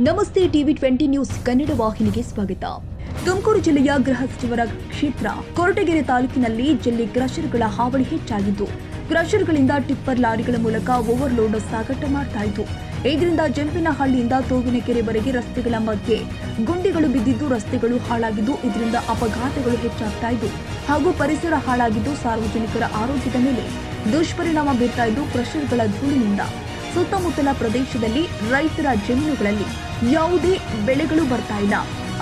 ನಮಸ್ತೆ TV 20 news Kannada ವಾಹಿನಿಗೆ ಸ್ವಾಗತ. ತುಮಕೂರು ಜಿಲ್ಲೆಯ ಗೃಹ ಸಚಿವರ ಕ್ಷೇತ್ರ ಕೊರಟಗೆರೆ ತಾಲೂಕಿನಲ್ಲಿ ಜಲ್ಲಿ ಕ್ರಷರ್ಗಳ ಹಾವಳಿ ಹೆಚ್ಚಾಗಿದ್ದು, ಕ್ರಷರ್ಗಳಿಂದ ಟಿಪ್ಪರ್ ಲಾರಿಗಳ ಮೂಲಕ ಓವರ್ಲೋಡ್ ಸಾಗಾಟ ಮಾಡ್ತಾ ಇತ್ತು. ಇದರಿಂದ ಜಂಪಿನಹಳ್ಳಿಯಿಂದ ತೋವಿನಕೆರೆವರೆಗೆ ರಸ್ತೆಗಳ ಮಧ್ಯೆ ಗುಂಡಿಗಳು ಬಿದ್ದಿದ್ದು, ರಸ್ತೆಗಳು ಹಾಳಾಗಿದ್ದು, ಇದರಿಂದ ಅಪಘಾತಗಳು ಹೆಚ್ಚಾಗ್ತಾ ಇದ್ದು ಹಾಗೂ ಪರಿಸರ ಹಾಳಾಗಿದ್ದು, ಸಾರ್ವಜನಿಕರ ಆರೋಗ್ಯದ ಮೇಲೆ ದುಷ್ಪರಿಣಾಮ ಬೀರ್ತಾ ಇದ್ದು. ಕ್ರಷರ್ಗಳ ಧೂಳಿನಿಂದ ಸುತ್ತಮುತ್ತಲ ಪ್ರದೇಶದಲ್ಲಿ ರೈತರ ಜಮೀನುಗಳಲ್ಲಿ ಯಾವುದೇ ಬೆಳೆಗಳು ಬರ್ತಾ ಇಲ್ಲ.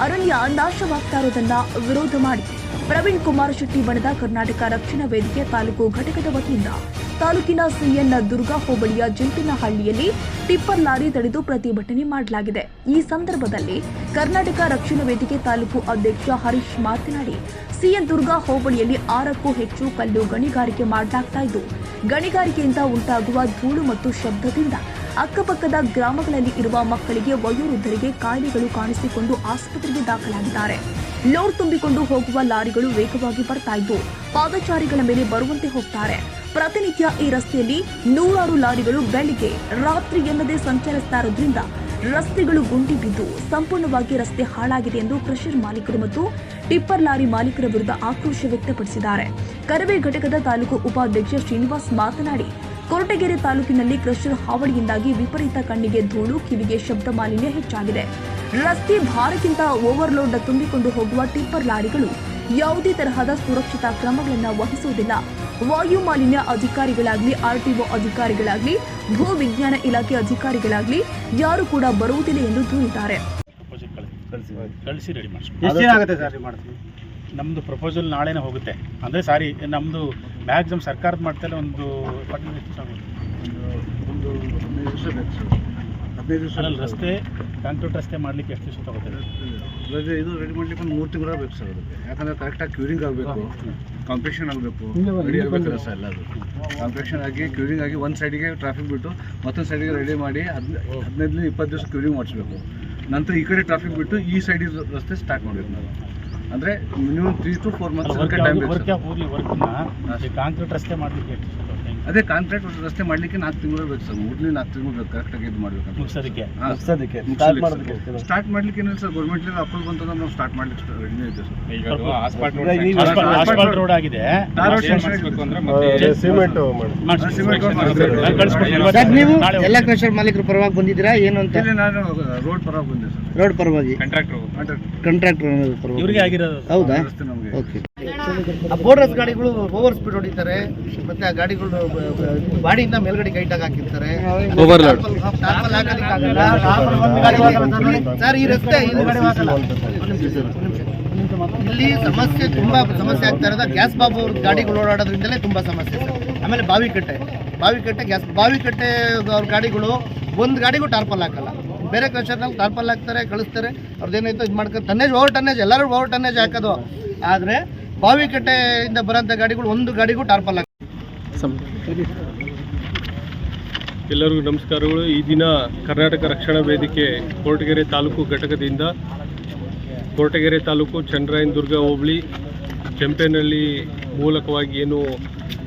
ಅರಣ್ಯ ನಾಶವಾಗ್ತಾ ಇರೋದನ್ನ ವಿರೋಧ ಮಾಡಿ ಪ್ರವೀಣ್ ಕುಮಾರ್ ಶೆಟ್ಟಿ ಬಣದ ಕರ್ನಾಟಕ ರಕ್ಷಣಾ ವೇದಿಕೆ ತಾಲೂಕು ಘಟಕದ ವತಿಯಿಂದ ತಾಲೂಕಿನ ಸಿಎನ್ ದುರ್ಗಾ ಹೋಬಳಿಯ ಜಂಪಿನಹಳ್ಳಿಯಲ್ಲಿ ಟಿಪ್ಪರ್ ಲಾರಿ ತಡೆದು ಪ್ರತಿಭಟನೆ ಮಾಡಲಾಗಿದೆ. ಈ ಸಂದರ್ಭದಲ್ಲಿ ಕರ್ನಾಟಕ ರಕ್ಷಣಾ ವೇದಿಕೆ ತಾಲೂಕು ಅಧ್ಯಕ್ಷ ಹರೀಶ್ ಮಾತನಾಡಿ, ಸಿಎನ್ ದುರ್ಗಾ ಹೋಬಳಿಯಲ್ಲಿ 6ಕ್ಕೂ ಹೆಚ್ಚು ಕಲ್ಲು ಗಣಿಗಾರಿಕೆ ಮಾಡಲಾಗ್ತಾ ಇದ್ದು, ಗಣಿಗಾರಿಕೆಯಿಂದ ಉಂಟಾಗುವ ಧೂಳು ಮತ್ತು ಶಬ್ದದಿಂದ ಅಕ್ಕಪಕ್ಕದ ಗ್ರಾಮಗಳಲ್ಲಿ ಇರುವ ಮಕ್ಕಳಿಗೆ, ವಯೋವೃದ್ಧರಿಗೆ ಕಾಯಿಲೆಗಳು ಕಾಣಿಸಿಕೊಂಡು ಆಸ್ಪತ್ರೆಗೆ ದಾಖಲಾಗಿದ್ದಾರೆ. ಲೋಡ್ ತುಂಬಿಕೊಂಡು ಹೋಗುವ ಲಾರಿಗಳು ವೇಗವಾಗಿ ಬರ್ತಾ ಇದ್ದು, ಪಾದಚಾರಿಗಳ ಮೇಲೆ ಬರುವಂತೆ ಹೋಗ್ತಾರೆ. ಪ್ರತಿನಿತ್ಯ ಈ ರಸ್ತೆಯಲ್ಲಿ 100 ಲಾರಿಗಳು ಬೆಳಿಗ್ಗೆ ರಾತ್ರಿ ಎನ್ನದೇ ಸಂಚರಿಸ್ತಾ ಇರೋದ್ರಿಂದ ರಸ್ತೆಗಳು ಗುಂಡಿ ಬಿದ್ದು ಸಂಪೂರ್ಣವಾಗಿ ರಸ್ತೆ ಹಾಳಾಗಿದೆ ಎಂದು ಕ್ರಷರ್ ಮಾಲೀಕರು ಮತ್ತು ಟಿಪ್ಪರ್ ಲಾರಿ ಮಾಲೀಕರ ವಿರುದ್ಧ ಆಕ್ರೋಶ ವ್ಯಕ್ತಪಡಿಸಿದ್ದಾರೆ. ಕರವೇ ಘಟಕದ ತಾಲೂಕು ಉಪಾಧ್ಯಕ್ಷ ಶ್ರೀನಿವಾಸ್ ಮಾತನಾಡಿ, ಕೊರಟಗೆರೆ ತಾಲೂಕಿನಲ್ಲಿ ಕ್ರಷರ್ ಹಾವಳಿಯಿಂದಾಗಿ ವಿಪರೀತ ಕಣ್ಣಿಗೆ ಧೂಳು, ಕಿವಿಗೆ ಶಬ್ದ ಮಾಲಿನ್ಯ ಹೆಚ್ಚಾಗಿದೆ. ರಸ್ತೆ ಭಾರಕ್ಕಿಂತ ಓವರ್ಲೋಡ್ ತುಂಬಿಕೊಂಡು ಹೋಗುವ ಟಿಪ್ಪರ್ ಲಾರಿಗಳು ಯಾವುದೇ ತರಹದ ಸುರಕ್ಷತಾ ಕ್ರಮಗಳನ್ನು ವಹಿಸುವುದಿಲ್ಲ. ವಾಯು ಮಾಲಿನ್ಯ ಅಧಿಕಾರಿಗಳಾಗ್ಲಿ, ಆರ್ಟಿಒ ಅಧಿಕಾರಿಗಳಾಗ್ಲಿ, ಭೂ ವಿಜ್ಞಾನ ಇಲಾಖೆ ಅಧಿಕಾರಿಗಳಾಗ್ಲಿ ಯಾರು ಕೂಡ ಬರುವುದಿಲ್ಲ ಎಂದು ದೂರಿದ್ದಾರೆ. ನಮ್ಮದು ಪ್ರಪೋಸಲ್ ನಾಳೆನೇ ಹೋಗುತ್ತೆ. ಅಂದರೆ ಸಾರಿ, ನಮ್ಮದು ಮ್ಯಾಕ್ಸಿಮಮ್ ಸರ್ಕಾರದ ಮಾಡ್ತಲ್ಲ ಒಂದು 15 ದಿವಸ ರಸ್ತೆ ಕಾಂಕ್ರೀಟ್ ರಸ್ತೆ ಮಾಡಲಿಕ್ಕೆ ಎಷ್ಟು ದಿವಸ ತಗೋತಾರೆ? ಇದು ರೆಡಿ ಮಾಡಲಿಕ್ಕೆ ಒಂದು 3 ತಿಂಗಳು ಬೇಕು ಸರ್. ಅದಕ್ಕೆ ಯಾಕಂದರೆ ಕರೆಕ್ಟಾಗಿ ಕ್ಯೂರಿಂಗ್ ಆಗಬೇಕು, ಕಾಂಪ್ಲೆಕ್ಷನ್ ಆಗಬೇಕು, ರೆಡಿ ಆಗಬೇಕಲ್ಲ ಸರ್. ಎಲ್ಲ ಅದು ಕಾಂಪ್ಲೆಕ್ಷನ್ ಆಗಿ ಕ್ಯೂರಿಂಗ್ ಆಗಿ ಒಂದು ಸೈಡಿಗೆ ಟ್ರಾಫಿಕ್ ಬಿಟ್ಟು ಮತ್ತೊಂದು ಸೈಡಿಗೆ ರೆಡಿ ಮಾಡಿ 15-20 ದಿವಸ ಕ್ಯೂರಿಂಗ್ ಮಾಡಿಸ್ಬೇಕು. ನಂತರ ಈ ಕಡೆ ಟ್ರಾಫಿಕ್ ಬಿಟ್ಟು ಈ ಸೈಡಿಗೆ ರಸ್ತೆ ಸ್ಟಾರ್ಟ್ ಮಾಡಬೇಕು ನಾವು. ಅಂದರೆ ಮಿನಿಮಮ್ 3 to 4 ಮಂತ್ಸ್ ಟೈಮ್ ಬೇಕು. ಕಾಂಕ್ರೀಟ್ ರಸ್ತೆ ಮಾಡಲಿಕ್ಕೆ ಅದೇ ಕಾಂಕ್ರೀಟ್ ರಸ್ತೆ ಮಾಡಲಿಕ್ಕೆ 4 ತಿಂಗಳು ಬೇಕು ಸರ್. ಊರ್ಲಿ 4 ತಿಂಗಳು ಬೇಕು ಕರೆಕ್ಟಾಗಿ ಇದು ಮಾಡಬೇಕು. ಮುಗಿಸೋದಕ್ಕೆ ಸ್ಟಾರ್ಟ್ ಮಾಡಲಿಕ್ಕೆ ಏನಿಲ್ಲ ಸರ್. ಗೌರ್ಮೆಂಟ್ಲಿಂದ ಅಪ್ರೂವಲ್ ಬಂತಂದ್ರೆ ನಾವು ಸ್ಟಾರ್ಟ್ ಮಾಡಲಿಕ್ಕೆ ರೆಡಿನೇ ಇದೆ ಸರ್. ಆಸ್ಫಾಲ್ಟ್ ರೋಡ್ ಆಗಿದೆ. ನೀವು ಎಲ್ಲ ಕ್ರಷರ್ ಮಾಲೀಕರ ಪರವಾಗಿ ಬಂದಿದ್ದೀರಾ ಏನು ಅಂತ? ನಾನು ರೋಡ್ ಪರವಾಗಿ ಬಂದೆ ಸರ್. ರೋಡ್ ಪರವಾಗಿ ಕಾಂಟ್ರಾಕ್ಟರ್ ಇವರಿಗೆ ಆಗಿರೋದು. ಹೌದಾ? ಓಕೆ. ಆ ಬೋರ್ಡರ್ಸ್ ಗಾಡಿಗಳು ಓವರ್ ಸ್ಪೀಡ್ ಹೊಡಿತಾರೆ, ಮತ್ತೆ ಆ ಗಾಡಿಗಳು ಬಾಡಿಯಿಂದ ಮೇಲ್ಗಡೆ ಗೈಟಾಗಿ ಹಾಕಿರ್ತಾರೆ. ಸರ್, ಈ ರಸ್ತೆ ಇಲ್ಲಿ ತುಂಬಾ ಸಮಸ್ಯೆ ಆಗ್ತಾ ಇರೋದು ಗ್ಯಾಸ್ ಬಾಬು ಅವ್ರ ಗಾಡಿಗಳು ಓಡಾಡೋದ್ರಿಂದಲೇ ತುಂಬಾ ಸಮಸ್ಯೆ ಸರ್. ಆಮೇಲೆ ಬಾವಿಕಟ್ಟೆ ಅವ್ರ ಗಾಡಿಗಳು ಒಂದು ಗಾಡಿಗೂ ಟಾರ್ಪಲ್ ಹಾಕಲ್ಲ. ಬೇರೆ ಕ್ರಷರ್ನಲ್ಲಿ ಟಾರ್ಪಲ್ ಹಾಕ್ತಾರೆ, ಕಳಿಸ್ತಾರೆ. ಅವ್ರದ್ದೇನಾಯ್ತು ಇದು ಮಾಡ್ಕೊಂಡು ಟನ್ನೇಜ್ ಎಲ್ಲರೂ ಓವರ್ ಟನ್ನೇಜ್ ಹಾಕೋದು. ಆದರೆ ಬಾವಿಕಟ್ಟೆಯಿಂದ ಬರೋಂಥ ಗಾಡಿಗಳು ಒಂದು ಗಾಡಿಗೂ ಟಾರ್ಪಲ್ ಹಾಕ. ಎಲ್ಲರಿಗೂ ನಮಸ್ಕಾರಗಳು. ಈ ದಿನ ಕರ್ನಾಟಕ ರಕ್ಷಣಾ ವೇದಿಕೆ ಕೊರಟಗೆರೆ ತಾಲೂಕು ಘಟಕದಿಂದ ಕೊರಟಗೆರೆ ತಾಲೂಕು ಚಂದ್ರಾಯನ್ ದುರ್ಗ ಹೋಬಳಿ ಕೆಂಪೇನಹಳ್ಳಿ ಮೂಲಕವಾಗಿ ಏನು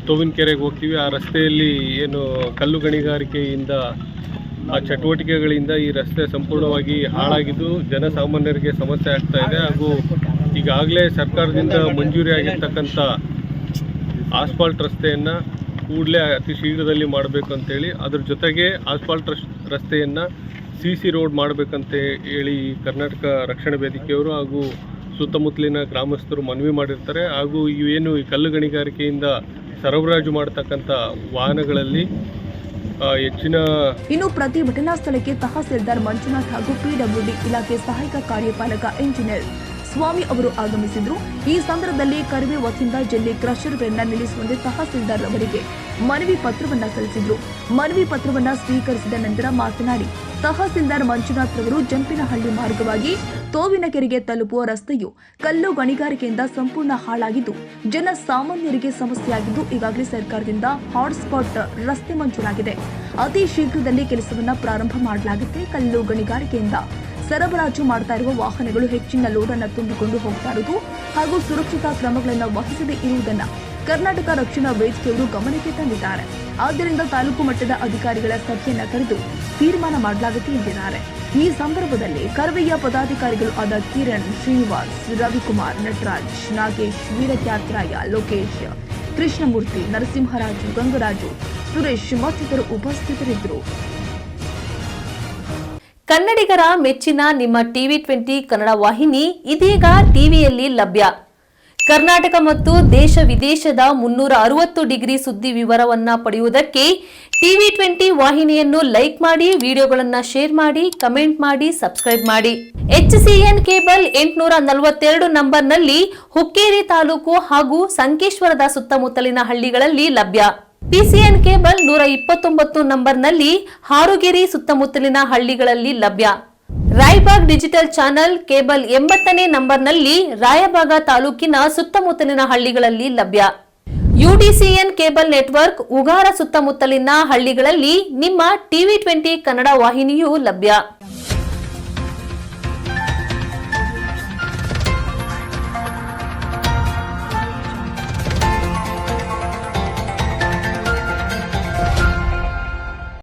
ತೋವಿನಕೆರೆಗೆ ಹೋಗ್ತೀವಿ, ಆ ರಸ್ತೆಯಲ್ಲಿ ಏನು ಕಲ್ಲು ಗಣಿಗಾರಿಕೆಯಿಂದ ಆ ಚಟುವಟಿಕೆಗಳಿಂದ ಈ ರಸ್ತೆ ಸಂಪೂರ್ಣವಾಗಿ ಹಾಳಾಗಿದ್ದು ಜನಸಾಮಾನ್ಯರಿಗೆ ಸಮಸ್ಯೆ ಆಗ್ತಾ ಇದೆ. ಹಾಗೂ ಈಗಾಗಲೇ ಸರ್ಕಾರದಿಂದ ಮಂಜೂರಿ ಆಗಿರ್ತಕ್ಕಂಥ ಆಸ್ಫಾಲ್ಟ್ ರಸ್ತೆಯನ್ನು ಕೂಡಲೇ ಅತಿ ಶೀಘ್ರದಲ್ಲಿ ಮಾಡಬೇಕು ಅಂತೇಳಿ, ಅದ್ರ ಜೊತೆಗೆ ಆಸ್ಫಾಲ್ಟ್ ರಸ್ತೆಯನ್ನು CC ರೋಡ್ ಮಾಡಬೇಕಂತ ಹೇಳಿ ಕರ್ನಾಟಕ ರಕ್ಷಣಾ ವೇದಿಕೆಯವರು ಹಾಗೂ ಸುತ್ತಮುತ್ತಲಿನ ಗ್ರಾಮಸ್ಥರು ಮನವಿ ಮಾಡಿರ್ತಾರೆ. ಹಾಗೂ ಇವೇನು ಈ ಕಲ್ಲು ಗಣಿಗಾರಿಕೆಯಿಂದ ಸರಬರಾಜು ಮಾಡತಕ್ಕಂಥ ವಾಹನಗಳಲ್ಲಿ ಇನ್ನು ಪ್ರತಿಭಟನಾ ಸ್ಥಳಕ್ಕೆ ತಹಸೀಲ್ದಾರ್ ಮಂಜುನಾಥ್ ಹಾಗೂ PWD ಇಲಾಖೆ ಸಹಾಯಕ ಕಾರ್ಯಪಾಲಕ ಇಂಜಿನಿಯರ್ ಸ್ವಾಮಿ ಅವರು ಆಗಮಿಸಿದ್ರು. ಈ ಸಂದರ್ಭದಲ್ಲಿ ಕರವೇ ವತಿಯಿಂದ ಜಲ್ಲಿ ಕ್ರಷರ್ಗಳನ್ನ ನಿಲ್ಲಿಸುವಂತೆ ತಹಸೀಲ್ದಾರ್ ಅವರಿಗೆ ಮನವಿ ಪತ್ರವನ್ನ ಸಲ್ಲಿಸಿದ್ರು. ಮನವಿ ಪತ್ರವನ್ನ ಸ್ವೀಕರಿಸಿದ ನಂತರ ಮಾತನಾಡಿ, ತಹಸೀಲ್ದಾರ್ ಮಂಜುನಾಥ್ ಅವರು ಜಂಪಿನಹಳ್ಳಿ ಮಾರ್ಗವಾಗಿ ತೋವಿನಕೆರೆಗೆ ತಲುಪುವ ರಸ್ತೆಯು ಕಲ್ಲು ಗಣಿಗಾರಿಕೆಯಿಂದ ಸಂಪೂರ್ಣ ಹಾಳಾಗಿದ್ದು ಜನಸಾಮಾನ್ಯರಿಗೆ ಸಮಸ್ಯೆಯಾಗಿದ್ದು, ಈಗಾಗಲೇ ಸರ್ಕಾರದಿಂದ ಹಾಟ್ಸ್ಪಾಟ್ ರಸ್ತೆ ಮಂಜೂರಾಗಿದೆ. ಅತಿ ಶೀಘ್ರದಲ್ಲಿ ಕೆಲಸವನ್ನ ಪ್ರಾರಂಭ ಮಾಡಲಾಗುತ್ತೆ. ಕಲ್ಲು ಗಣಿಗಾರಿಕೆಯಿಂದ ಸರಬರಾಜು ಮಾಡ್ತಾ ಇರುವ ವಾಹನಗಳು ಹೆಚ್ಚಿನ ಲೋಡನ್ನು ತುಂಬಿಕೊಂಡು ಹೋಗ್ತಾ ಇರುವುದು ಹಾಗೂ ಸುರಕ್ಷತಾ ಕ್ರಮಗಳನ್ನು ವಹಿಸದೇ ಇರುವುದನ್ನು ಕರ್ನಾಟಕ ರಕ್ಷಣಾ ವೇದಿಕೆಯವರು ಗಮನಕ್ಕೆ ತಂದಿದ್ದಾರೆ. ಆದ್ದರಿಂದ ತಾಲೂಕು ಮಟ್ಟದ ಅಧಿಕಾರಿಗಳ ಸಭೆಯನ್ನು ಕರೆದು ತೀರ್ಮಾನ ಮಾಡಲಾಗುತ್ತೆ ಎಂದಿದ್ದಾರೆ. ಈ ಸಂದರ್ಭದಲ್ಲಿ ಕರವೆಯ ಪದಾಧಿಕಾರಿಗಳು ಆದ ಕಿರಣ್, ಶ್ರೀನಿವಾಸ್, ರವಿಕುಮಾರ್, ನಟರಾಜ್, ನಾಗೇಶ್, ವೀರಕ್ಯಾತ್ರಾಯ, ಲೋಕೇಶ್, ಕೃಷ್ಣಮೂರ್ತಿ, ನರಸಿಂಹರಾಜು, ಗಂಗರಾಜು, ಸುರೇಶ್ ಮತ್ತಿತರರು ಉಪಸ್ಥಿತರಿದ್ದರು. ಕನ್ನಡಿಗರ ಮೆಚ್ಚಿನ ನಿಮ್ಮ TV20 ಕನ್ನಡ ವಾಹಿನಿ ಇದೀಗ ಟಿವಿಯಲ್ಲಿ ಲಭ್ಯ. ಕರ್ನಾಟಕ ಮತ್ತು ದೇಶ ವಿದೇಶದ 360 ಡಿಗ್ರಿ ಸುದ್ದಿ ವಿವರವನ್ನ ಪಡೆಯುವುದಕ್ಕೆ TV20 ವಾಹಿನಿಯನ್ನು ಲೈಕ್ ಮಾಡಿ, ವಿಡಿಯೋಗಳನ್ನು ಶೇರ್ ಮಾಡಿ, ಕಮೆಂಟ್ ಮಾಡಿ, ಸಬ್ಸ್ಕ್ರೈಬ್ ಮಾಡಿ. HCN ಕೇಬಲ್ 842 ನಂಬರ್ನಲ್ಲಿ ಹುಕ್ಕೇರಿ ತಾಲೂಕು ಹಾಗೂ ಸಂಕೇಶ್ವರದ ಸುತ್ತಮುತ್ತಲಿನ ಹಳ್ಳಿಗಳಲ್ಲಿ ಲಭ್ಯ. PCN ಕೇಬಲ್ 129 ನಂಬರ್ನಲ್ಲಿ ಹಾರುಗೆರೆ ಸುತ್ತಮುತ್ತಲಿನ ಹಳ್ಳಿಗಳಲ್ಲಿ ಲಭ್ಯ. ರಾಯಬಾಗ್ ಡಿಜಿಟಲ್ ಚಾನೆಲ್ ಕೇಬಲ್ 80ನೇ ನಂಬರ್ನಲ್ಲಿ ರಾಯಬಾಗ ತಾಲೂಕಿನ ಸುತ್ತಮುತ್ತಲಿನ ಹಳ್ಳಿಗಳಲ್ಲಿ ಲಭ್ಯ. UDCN ಕೇಬಲ್ ನೆಟ್ವರ್ಕ್ ಉಗಾರ ಸುತ್ತಮುತ್ತಲಿನ ಹಳ್ಳಿಗಳಲ್ಲಿ ನಿಮ್ಮ TV20 ಕನ್ನಡ ವಾಹಿನಿಯೂ ಲಭ್ಯ.